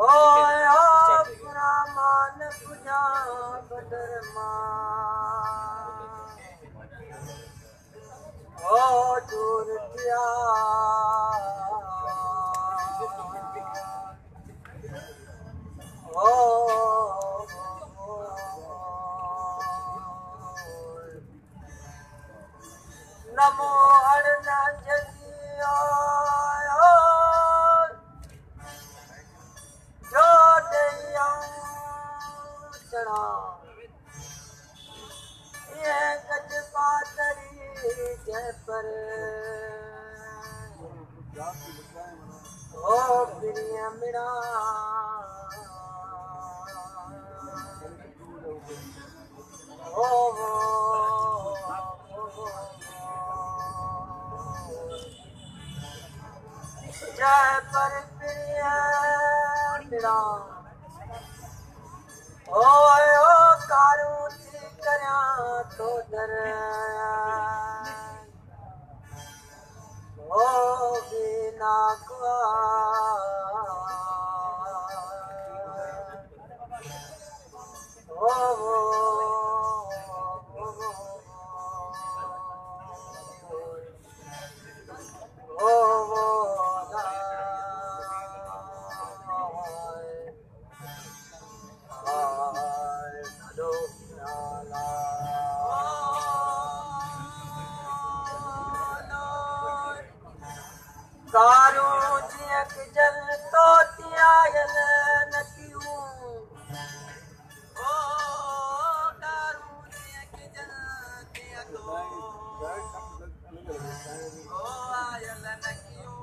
ओए ओ पुरा मान पुजा बदर ओ दूर दिया ओ नमो अड़ना जगियो जो दैया चढ़ा ये गज पातरी जय पर ओ प्रिय मेरा जय पर प्रिय मेरा ओ कारू थी करया तो दर ओ बिना कुआ कारू जियक जल तो त्यायल नकियूं ओ कारू जियक जल तियक ओ आयल नकियूं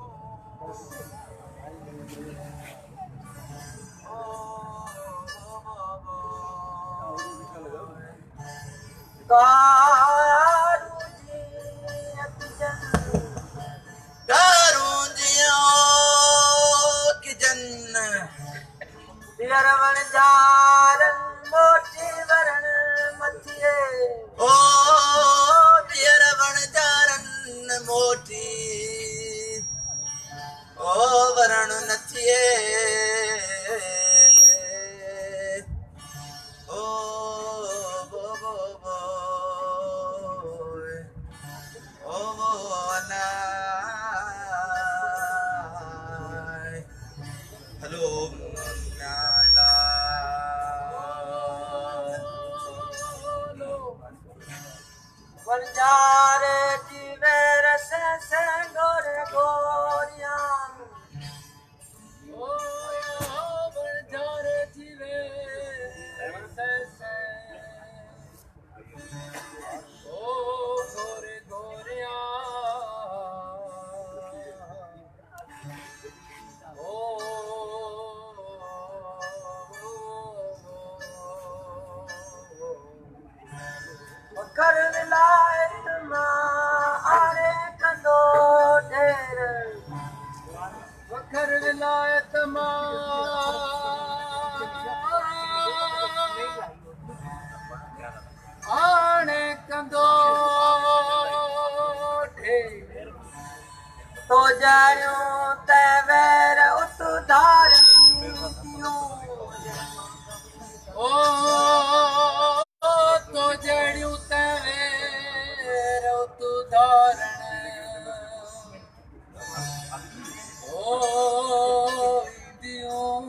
कारू जियक जल रवण जारन मोटी वरण मथिए ओ रवण जारन मोटी ओ वरण नथिए ओ बो बो बो ओ ना हेलो बंजारे जीवे रस से गोरे गोरिया ओ बंजारे जीवे रस से ओ गोरे गोरिया कर विलायत मां आणे कंदो ढेर वखर विलायत मां आणे कंदो ढेर तो जायूं ते वैर उत धारियूं ओ तो जड़ियूं तेरे तू धारण ओ दियों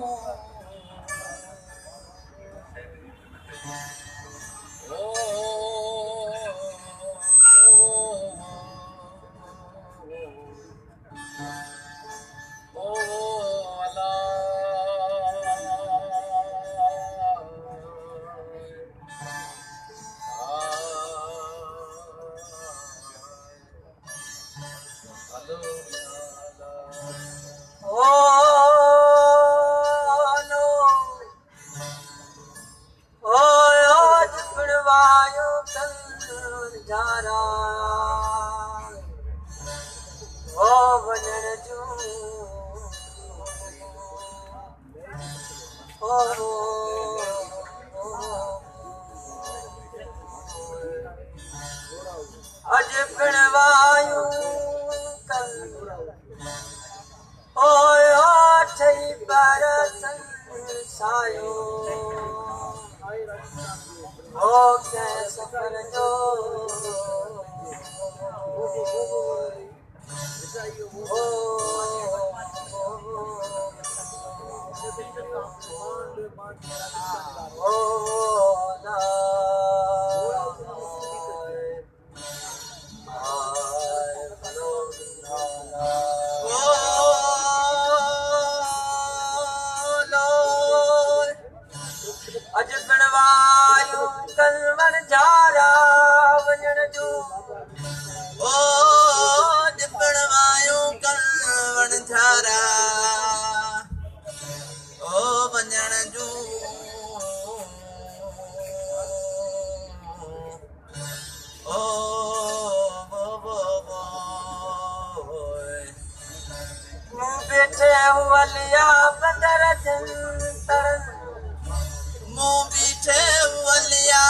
अज पिणवायूं कलवण झारा वञण जूं ओ ॾिपण वायूं कलवण झारा ओ वञण जूं ओ मूं बीठे हुअलिया बंदर जंतरन मूं बीठे हुअलिया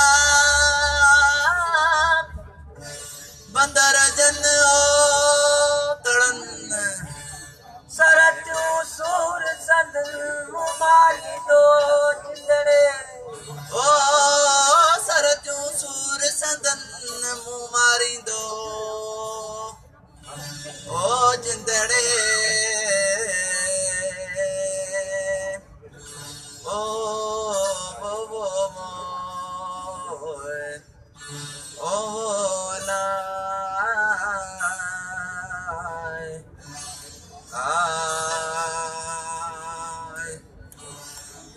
बंदर जन तड़न सरतियूं सूर संदन मूं मारी दो जिंदड़े ओ सरतियूं सूर संदन मूं मारींदो ओ जिंदड़े ओ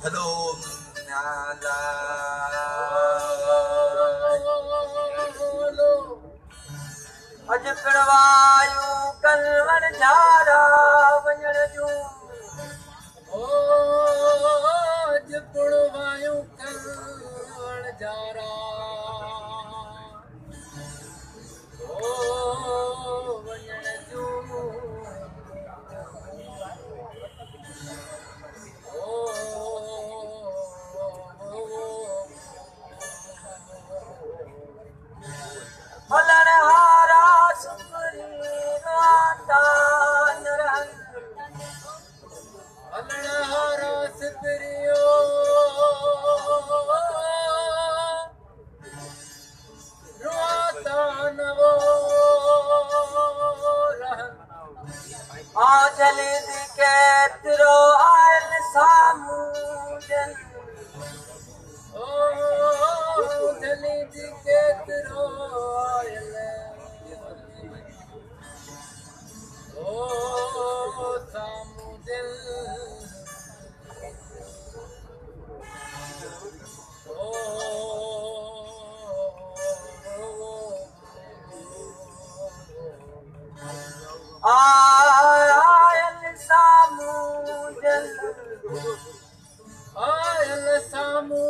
हेलो अज पिणवायूं कलवण झारा वञण जूं अज पिणवायूं कलवण झारा वञण जूं हलण हारा सुपरी राता न रहन हलण हारा सुपरियो राता न वो रहन आ जली दी केतिरो आयल सामूं जन जली दी केतिरो आयल सामूं दिल आयल सामूं दिल आयल सामूं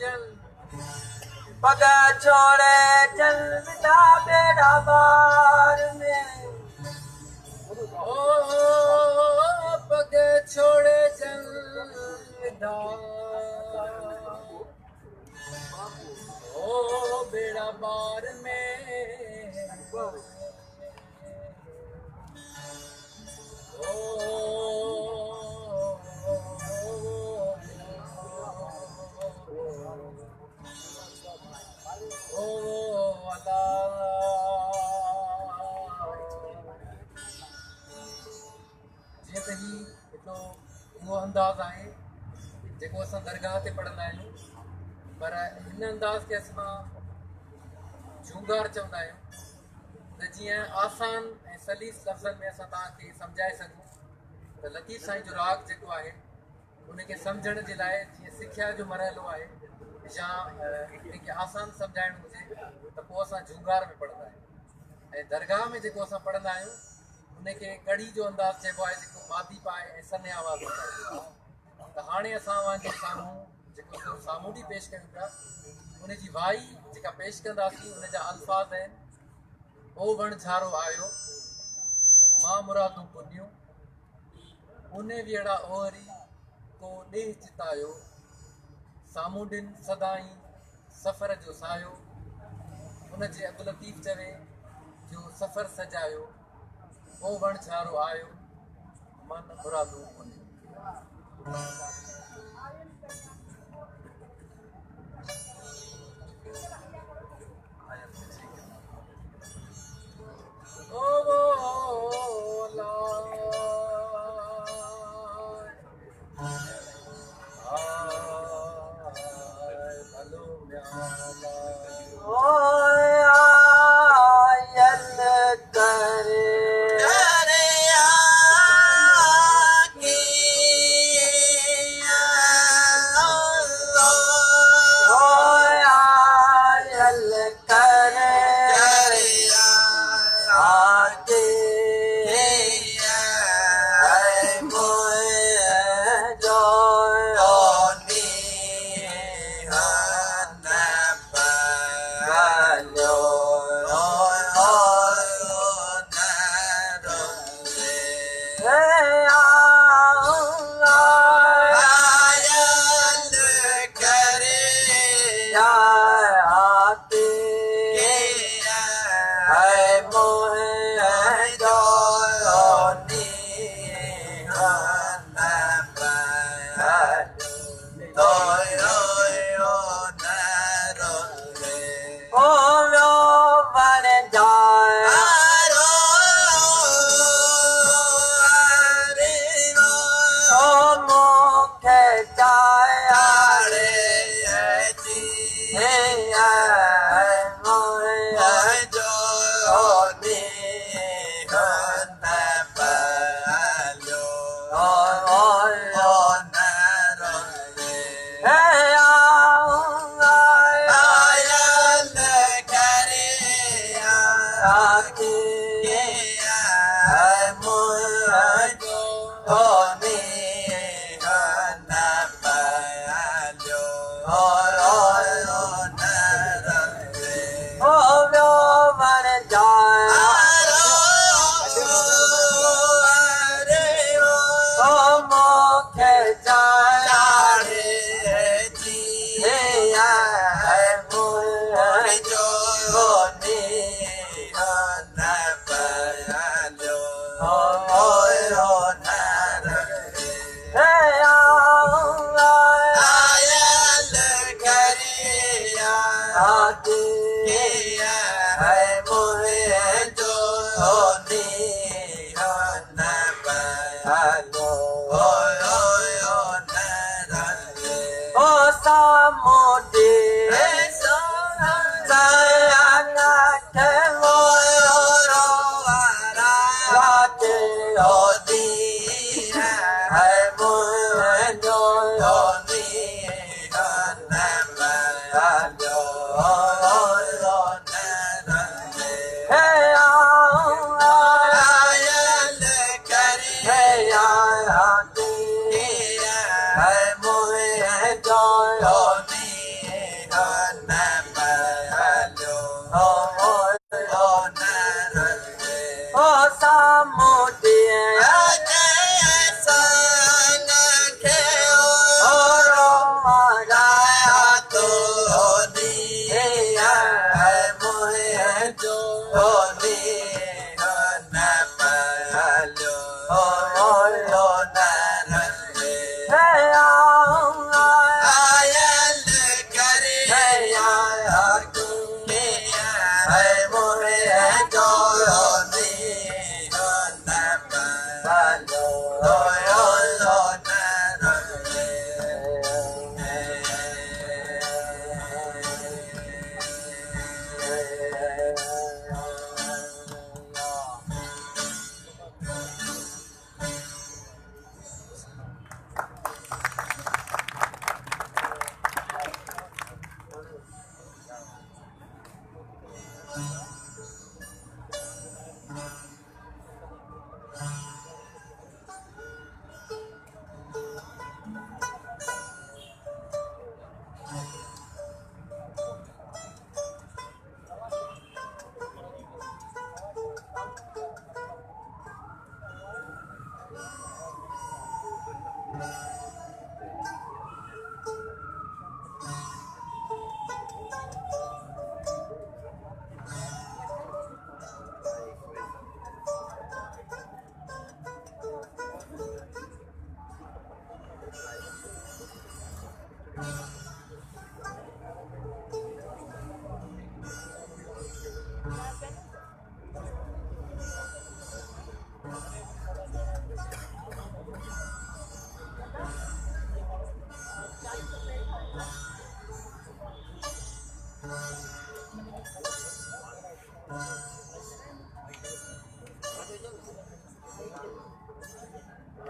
दिल पग छोड़े चल विदा बेड़ा बार में ओ पग छोड़े चल विदा ओ बेड़ा बार में जीअं त ही हिकिड़ो उहो अंदाज़ आहे जेको असां दरगाह ते पढ़ंदा आहियूं पर हिन अंदाज़ खे असां झूंगार चवंदा आहियूं त जीअं आसान ऐं सलीस लफ़्ज़नि में असां तव्हांखे सम्झाए सघूं त लतीफ़ साईं जो राग जेको आहे उनखे सम्झण जे लाइ जीअं सिखिया जो मरहलो आहे या कंहिंखे आसान सम्झाइणो हुजे त पोइ असां झूंगार में पढ़ंदा आहियूं ऐं दरगाह में जेको असां पढ़ंदा आहियूं उनखे कड़ी जो अंदाज़ चइबो आहे जेको मादी पाए ऐं सन्हे आवाज़ में त हाणे असां पंहिंजे साम्हूं जेको सामूंडी पेश कयूं पिया उनजी वाई जेका पेश कंदासीं उनजा अल्फाज़ आहिनि ओ वण झारो आयो मां मुरादूं पुनियूं उन वेड़ा ओहरी को ॾेह चितायो सामूंडिन सदाई सफ़र जो सायो उनजे अब्दुल लतीफ़ चवे जो सफ़र सजायो ओ वण झारो आयो मन मुरादूं पुनियूं ओ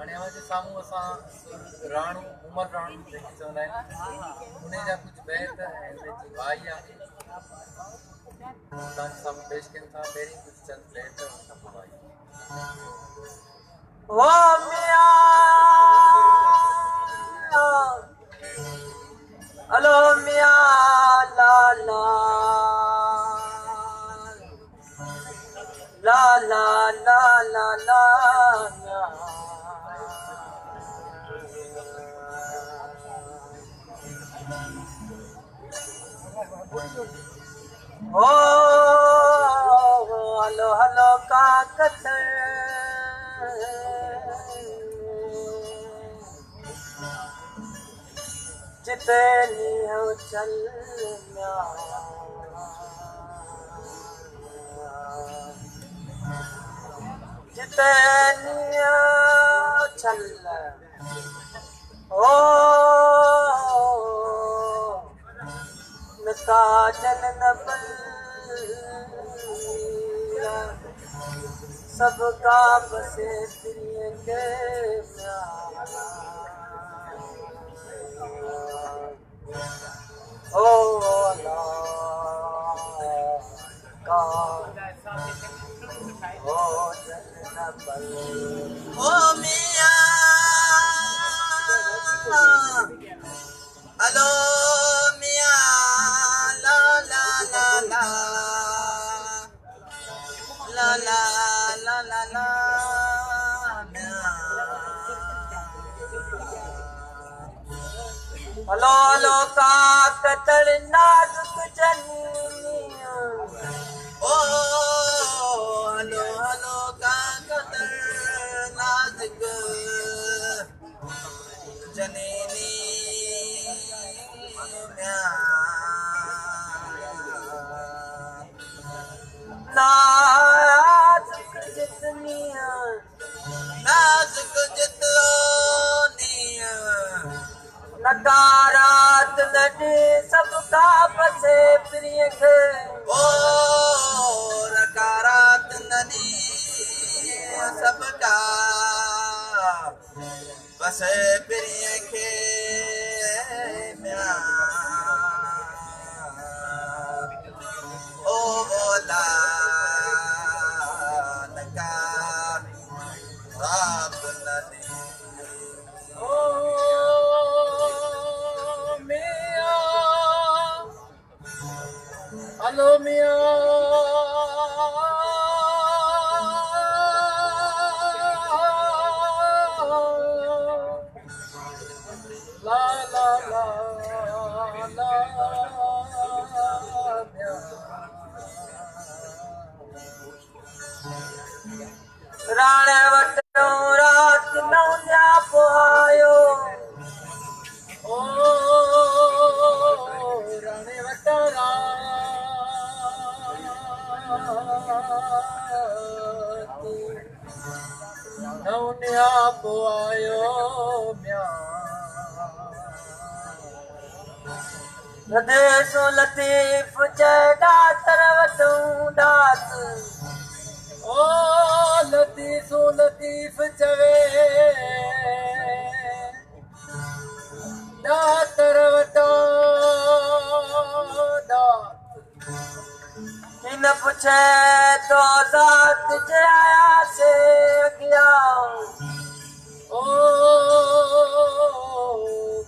हाणे जे साम्हूं असां राणू उमर राणू जंहिंखे चवंदा आहिनि उन जा कुझु बैत ऐं उनजी भाई आहे तव्हांजे साम्हूं पेश कयूं था पहिरीं कुझु चंद बैत भाई Hello, Mia, la la, la la la la la. ओ हलो हलो काकत जितनी हो चल जितनी हो चल ओ न काजल न बल्ला सबका बसे प्रिय के प्यारा ओ अल्लाह का ओ जल न बल्ला ओ मियां हेलो मियां ला ला ला ला ला ला ला ला ला हलो हलो काकतड़ नाजुक जनिया ओ हेलो हेलो का कदर नाजुक जननी नाजुक जितनिया नाजुक जितनिया नकारात लड़े सबका बसे प्रिय के ओ नकारात ननी सबका बसे प्रिय के म्या ओ बोला नकारात ननी ओ मियां हेलो मियां ला ला ला ला राणे वटो रात नौजा पोयो ओ राणे वटारा नौनिया पोयो म्या रदेसो लतीफ चेडा तरवटूं डात ओ लतीफ़ो लतीफ़ चवे डातर वटा डात इन पुछे तो ज़ात जे आया से अगिया ओ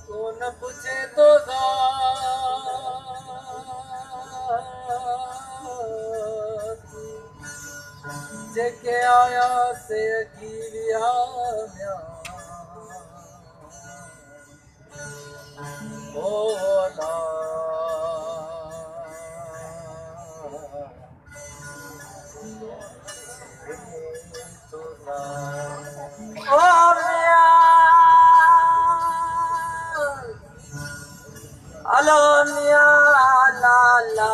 कौन पूछे तो जेके आया से अगीलिया म्या ओ ला ओ मिया हेलो मिया ला ला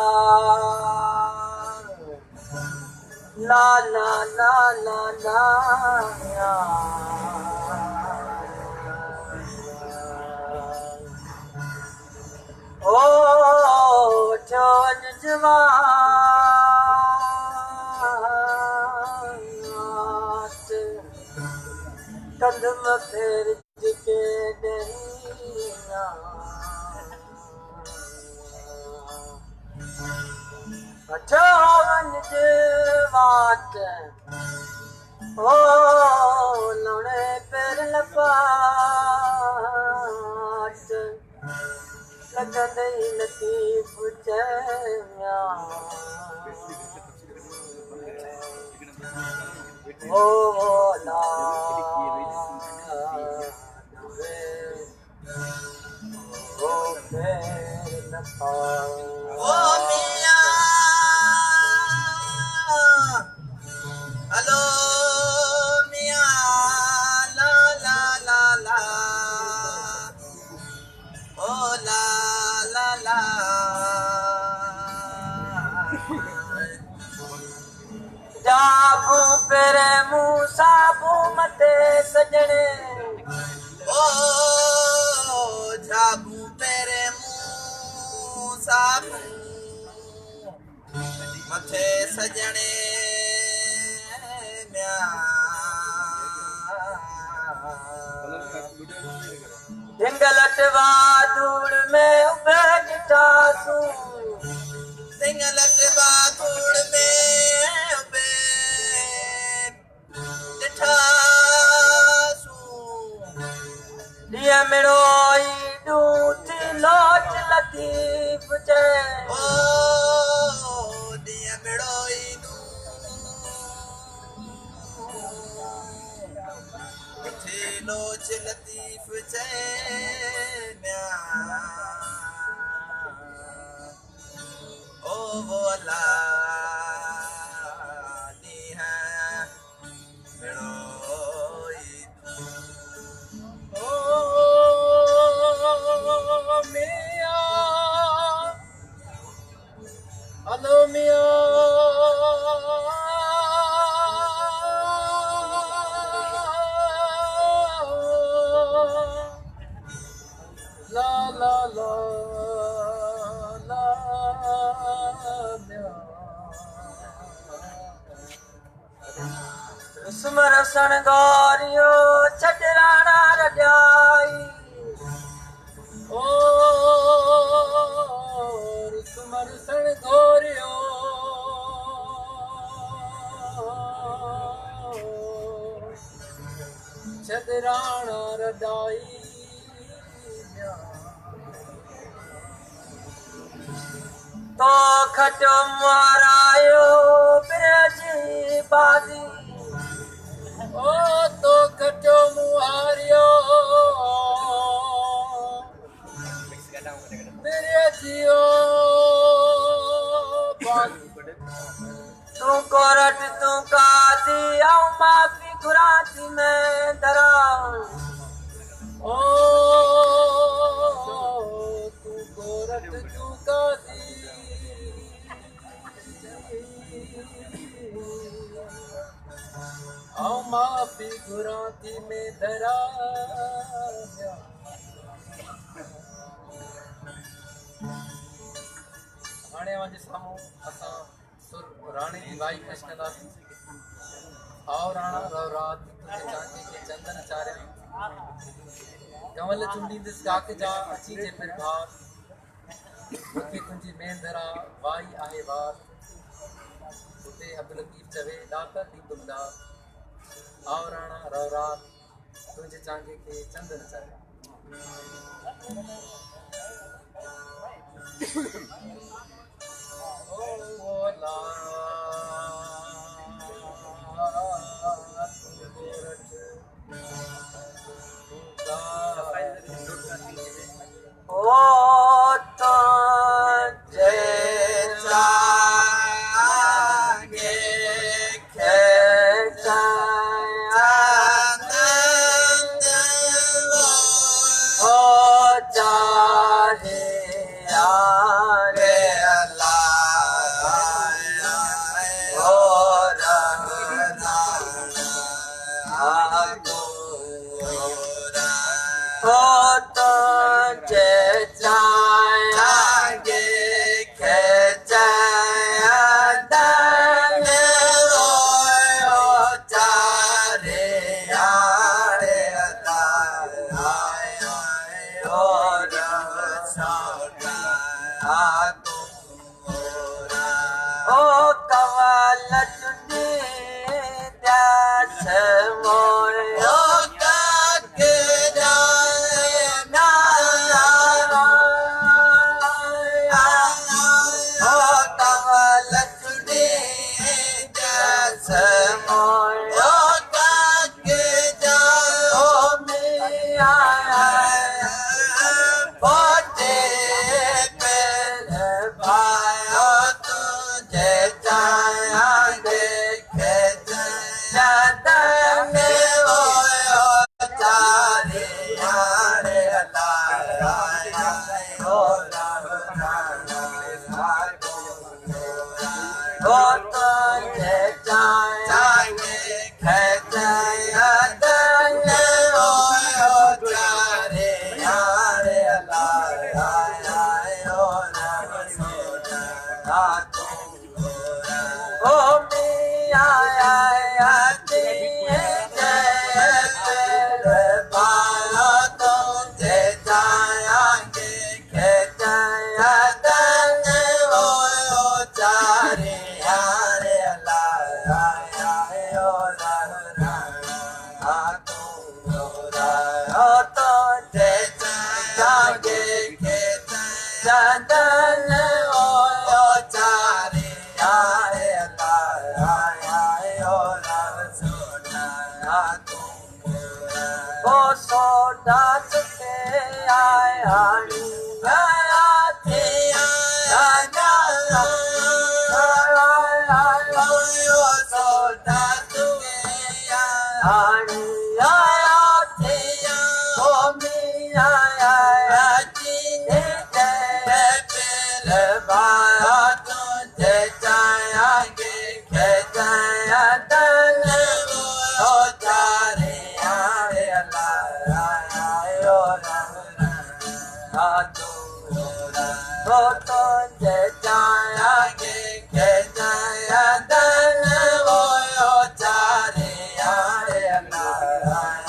ला ला ला ला ला ओ चवन जवान कदम फेर के दहीना चवन जवान ओ लुणे पेर लपाट लगंदई लतीफ चया ओ ला ओ मियां हेलो मियां ला ला ला ला ओ ला ला ला जाबू पेरे मुंह साबू मते सजने ओ जाबू पेरे मुंह साबू मथे सजने ढिंगलट वादूड़ में उबे गिटासू सिंगलट बाथुड़ में उबे ॾिठासूं दिया मिड़ोई डूठी लोच लतीफ जे ओ ॾींहं मिड़ोई मिठी लोच लतीफ़ चए ओ वो अला ॾींहं मिड़ोई Hello, Mia. La la la la Mia. सुमर सन गौरियो छडराना रजाई और सुमर सन गोरियो छदराना रडाई तो खटो मारायो बिरजी बाजी ओ तो खटो मुहारियो मेरे जियो तू कोरट तू कादी आऊं माफी गुराती में दरा ओ तू गोरत तू कादी आओ माफी गुराती में दरा हाणे वञे साम्हूं असां सुर राणी जी भाई पेश कंदासीं आओ राणा रव रात तुंहिंजे चांदी खे चंदन चारिया कंवल चुंडींदसि काक जा अची जे पिर भार मूंखे तुंहिंजी मेंदरा वाई आहे वार उते अब्दुल लतीफ़ चवे ॾातर ॾींदुमदार आओ राणा रव रात तुंहिंजे चांगे खे चंदन चारिया ओ तो जय जागे खेचा ओ चाहे यारे Hare